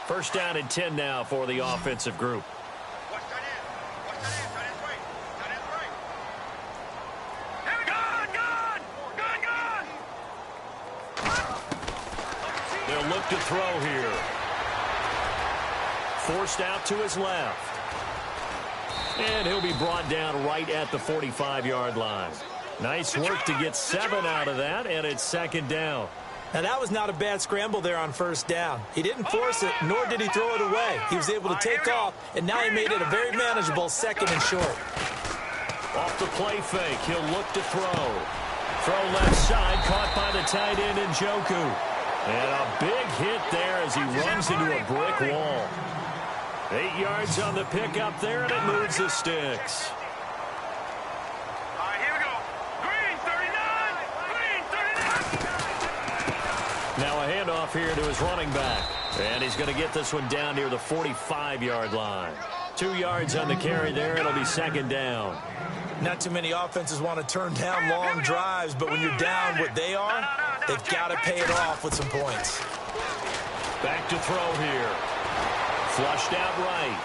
First down and 10 now for the offensive group. They'll look to throw here. Forced out to his left. And he'll be brought down right at the 45-yard line. Nice work to get 7 out of that, and it's 2nd down. Now, that was not a bad scramble there on 1st down. He didn't force it, nor did he throw it away. He was able to take off, and now he made it a very manageable 2nd and short. Off the play fake, he'll look to throw. Throw left side, caught by the tight end Njoku. And a big hit there as he runs into a brick wall. 8 yards on the pickup there, and it moves the sticks. All right, here we go. Green 39. Green 39. Now a handoff here to his running back. And he's going to get this one down near the 45-yard line. 2 yards on the carry there. It'll be 2nd down. Not too many offenses want to turn down long drives, but when you're down what they are, they've got to pay it off with some points. Back to throw here. Flushed out right.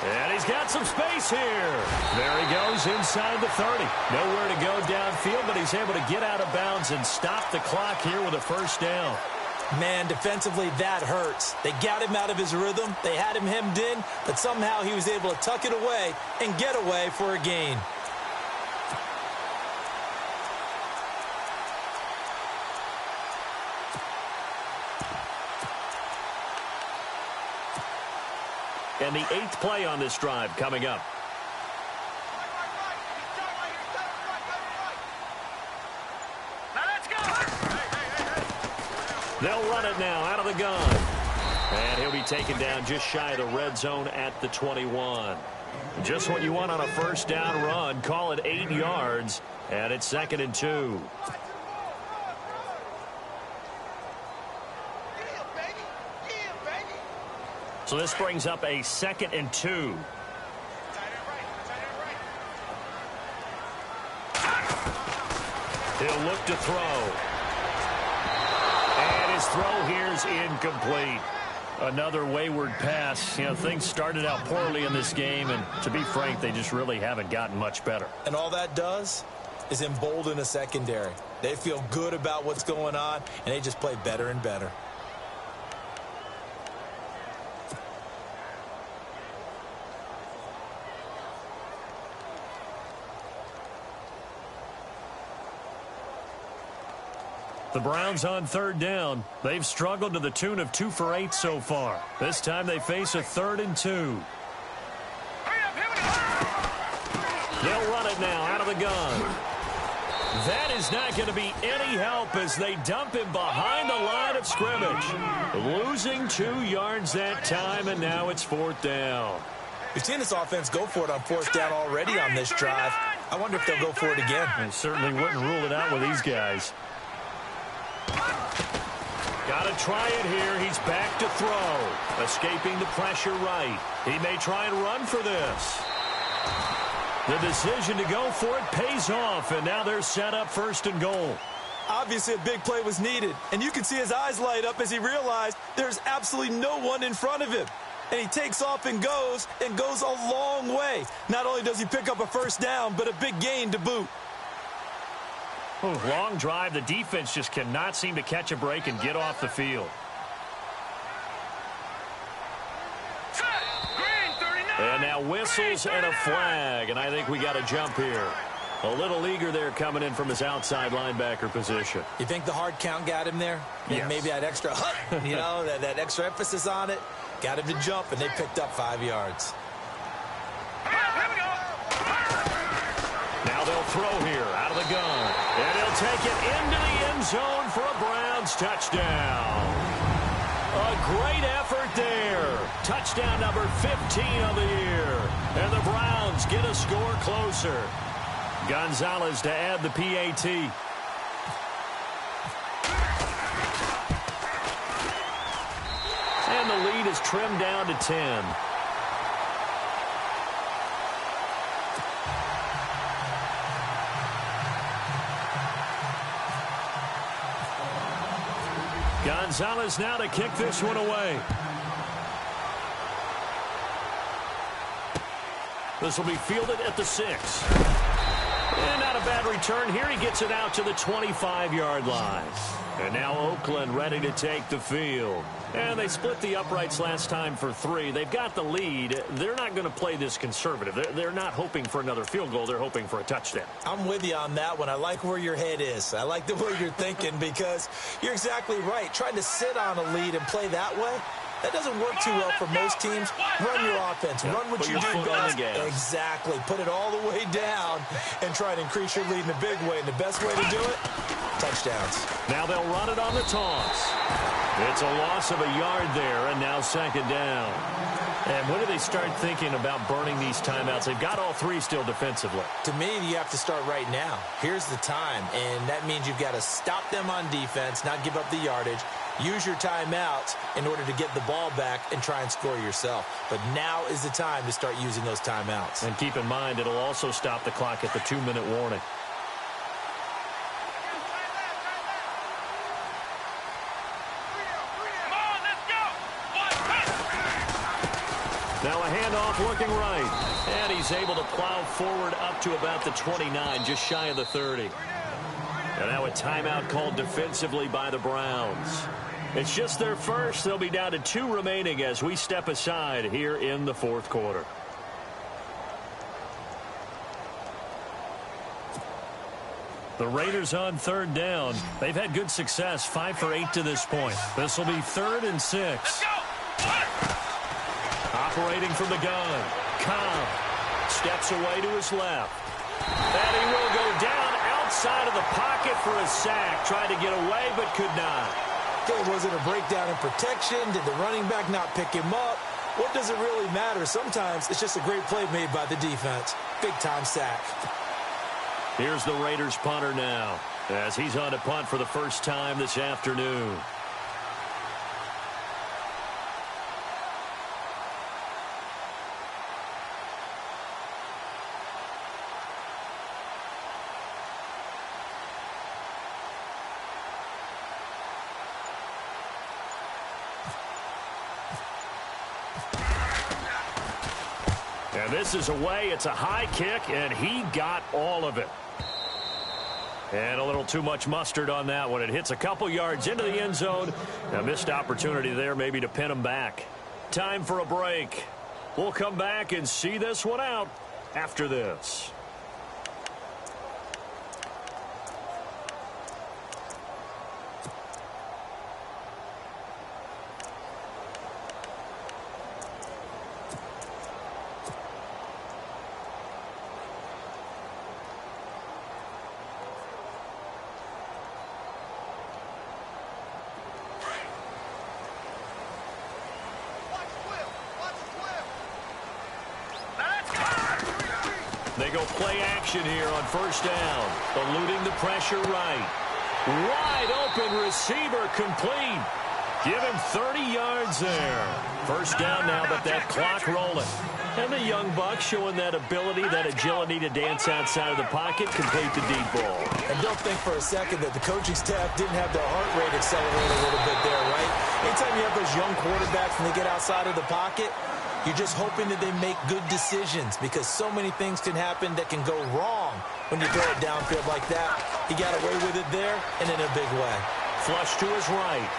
And he's got some space here. There he goes inside the 30. Nowhere to go downfield, but he's able to get out of bounds and stop the clock here with a 1st down. Man, defensively, that hurts. They got him out of his rhythm. They had him hemmed in, but somehow he was able to tuck it away and get away for a gain. And the 8th play on this drive coming up. Let's go. They'll run it now out of the gun. And he'll be taken down just shy of the red zone at the 21. Just what you want on a 1st down run. Call it 8 yards. And it's 2nd and 2. So this brings up a 2nd and 2. He'll look to throw. And his throw here's incomplete. Another wayward pass. You know, things started out poorly in this game, and to be frank, they just really haven't gotten much better. And all that does is embolden a secondary. They feel good about what's going on, and they just play better and better. The Browns on 3rd down. They've struggled to the tune of 2 for 8 so far. This time they face a 3rd and 2. They'll run it now out of the gun. That is not going to be any help as they dump him behind the line of scrimmage. Losing 2 yards that time, and now it's 4th down. We've seen this offense go for it on 4th down already on this drive. I wonder if they'll go for it again. I certainly wouldn't rule it out with these guys. Got to try it here. He's back to throw. Escaping the pressure right. He may try and run for this. The decision to go for it pays off, and now they're set up 1st and goal. Obviously, a big play was needed, and you can see his eyes light up as he realized there's absolutely no one in front of him. And he takes off and goes a long way. Not only does he pick up a 1st down, but a big gain to boot. Long drive. The defense just cannot seem to catch a break and get off the field. And now whistles and a flag, and I think we got a jump here. A little eager there coming in from his outside linebacker position. You think the hard count got him there? Yes. Maybe that extra that extra emphasis on it got him to jump, and they picked up 5 yards. Now they'll throw here out of the gun. And he'll take it into the end zone for a Browns touchdown. A great effort there. Touchdown number 15 of the year. And the Browns get a score closer. Gonzalez to add the PAT. And the lead is trimmed down to 10. Gonzalez now to kick this one away. This will be fielded at the 6. And not a bad return here. He gets it out to the 25-yard line. And now Oakland ready to take the field. And they split the uprights last time for 3. They've got the lead. They're not going to play this conservative. They're not hoping for another field goal. They're hoping for a touchdown. I'm with you on that one. I like where your head is. I like the way you're thinking because you're exactly right. Trying to sit on a lead and play that way, that doesn't work too well for most teams. Run your offense. Run what you do best. Exactly. Put it all the way down and try to increase your lead in a big way. And the best way to do it, touchdowns. Now they'll run it on the toss. It's a loss of a yard there, and now second down. And when do they start thinking about burning these timeouts? They've got all 3 still defensively. To me, you have to start right now. Here's the time, and that means you've got to stop them on defense, not give up the yardage. Use your timeouts in order to get the ball back and try and score yourself. But now is the time to start using those timeouts. And keep in mind, it'll also stop the clock at the 2-minute warning. Now a handoff looking right. And he's able to plow forward up to about the 29, just shy of the 30. And now a timeout called defensively by the Browns. It's just their first. They'll be down to 2 remaining as we step aside here in the 4th quarter. The Raiders on 3rd down. They've had good success, 5 for 8 to this point. This will be 3rd and 6. Operating from the gun. Cobb steps away to his left. And he will go down outside of the pocket for a sack. Tried to get away, but could not. Okay, was it a breakdown in protection? Did the running back not pick him up? What does it really matter? Sometimes it's just a great play made by the defense. Big-time sack. Here's the Raiders punter now, as he's on to punt for the first time this afternoon. And this is away. It's a high kick, and he got all of it. And a little too much mustard on that one. It hits a couple yards into the end zone. A missed opportunity there maybe to pin him back. Time for a break. We'll come back and see this one out after this. They go play action here on first down. Eluding the pressure right. Wide open receiver complete. Give him 30 yards there. First down now, but that clock rolling. And the young buck showing that ability, that agility to dance outside of the pocket, complete the deep ball. And don't think for a second that the coaching staff didn't have their heart rate accelerate a little bit there, right? Anytime you have those young quarterbacks and they get outside of the pocket, you're just hoping that they make good decisions because so many things can happen that can go wrong when you throw it downfield like that. He got away with it there and in a big way. Flush to his right.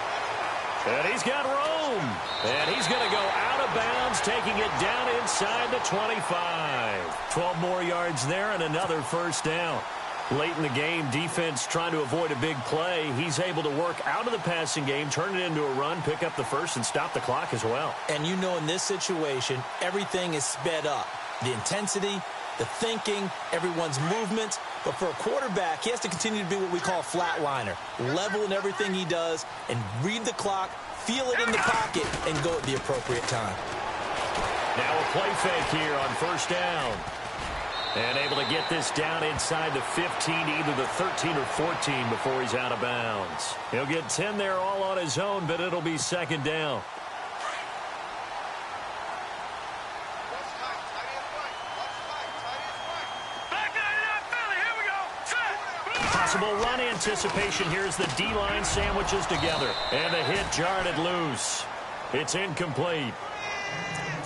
And he's got room. And he's going to go out of of bounds, taking it down inside the 25. 12 more yards there and another first down. Late in the game, defense trying to avoid a big play. He's able to work out of the passing game, turn it into a run, pick up the first, and stop the clock as well. And you know in this situation, everything is sped up. The intensity, the thinking, everyone's movement. But for a quarterback, he has to continue to be what we call a flatliner. Level in everything he does and read the clock, feel it in the pocket, and go at the appropriate time. Now a play fake here on first down. And able to get this down inside the 15, either the 13 or 14 before he's out of bounds. He'll get 10 there all on his own, but it'll be second down. Possible run anticipation here as the D-line sandwiches together. And the hit jarred loose. It's incomplete.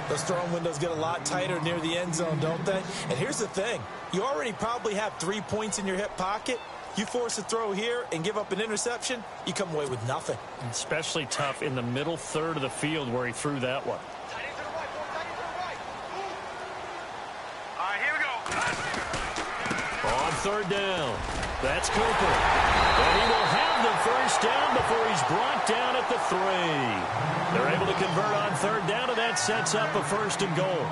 Those throwing windows get a lot tighter near the end zone, don't they? And here's the thing. You already probably have 3 points in your hip pocket. You force a throw here and give up an interception, you come away with nothing. Especially tough in the middle third of the field where he threw that one. All right, here we go. On third down, that's Cooper. And he will have the first down before he's brought down at the 3. They're able to convert on third down, and that sets up a first and goal.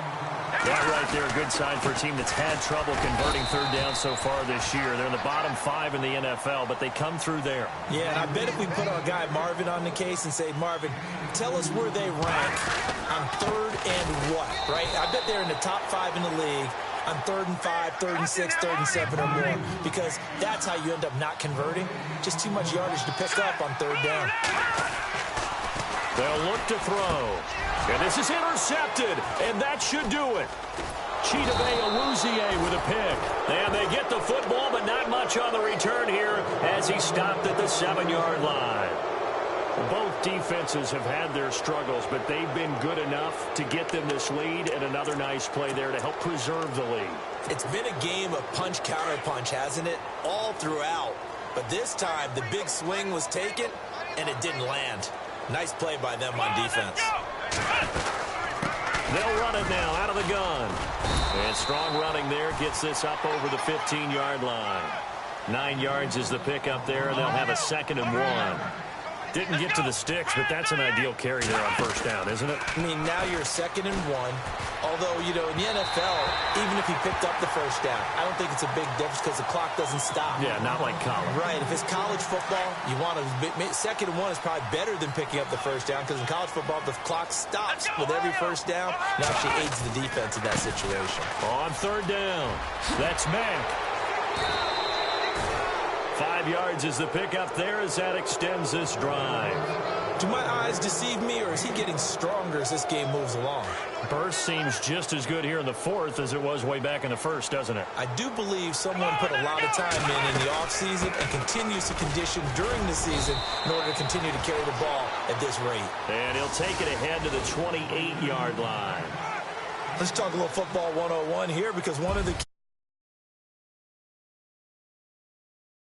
That right there, a good sign for a team that's had trouble converting third down so far this year. They're in the bottom 5 in the NFL, but they come through there. Yeah, and I bet if we put our guy Marvin on the case and say, Marvin, tell us where they rank on third and what, right? I bet they're in the top 5 in the league on 3rd and 5, 3rd and 6, 3rd and 7 or more, because that's how you end up not converting. Just too much yardage to pick up on third down. They'll look to throw. And this is intercepted, and that should do it. Chidobe Awuzie with a pick. And they get the football, but not much on the return here as he stopped at the 7-yard line. Both defenses have had their struggles, but they've been good enough to get them this lead, and another nice play there to help preserve the lead. It's been a game of punch-counter-punch, hasn't it? All throughout. But this time, the big swing was taken, and it didn't land. Nice play by them on defense. They'll run it now out of the gun. And strong running there gets this up over the 15-yard line. 9 yards is the pickup there, and they'll have a 2nd and 1. Didn't get to the sticks, but that's an ideal carry there on first down, isn't it? I mean, now you're 2nd and 1. Although, you know, in the NFL, even if he picked up the first down, I don't think it's a big difference because the clock doesn't stop. Yeah, not like college. Right. If it's college football, you want to 2nd and 1 is probably better than picking up the first down because in college football, the clock stops with every first down. It actually aids the defense in that situation. On third down, that's Mack. 5 yards is the pickup there as that extends this drive. Do my eyes deceive me, or is he getting stronger as this game moves along? Burst seems just as good here in the 4th as it was way back in the 1st, doesn't it? I do believe someone put a lot of time in the offseason and continues to condition during the season in order to continue to carry the ball at this rate. And he'll take it ahead to the 28-yard line. Let's talk a little football 101 here because one of the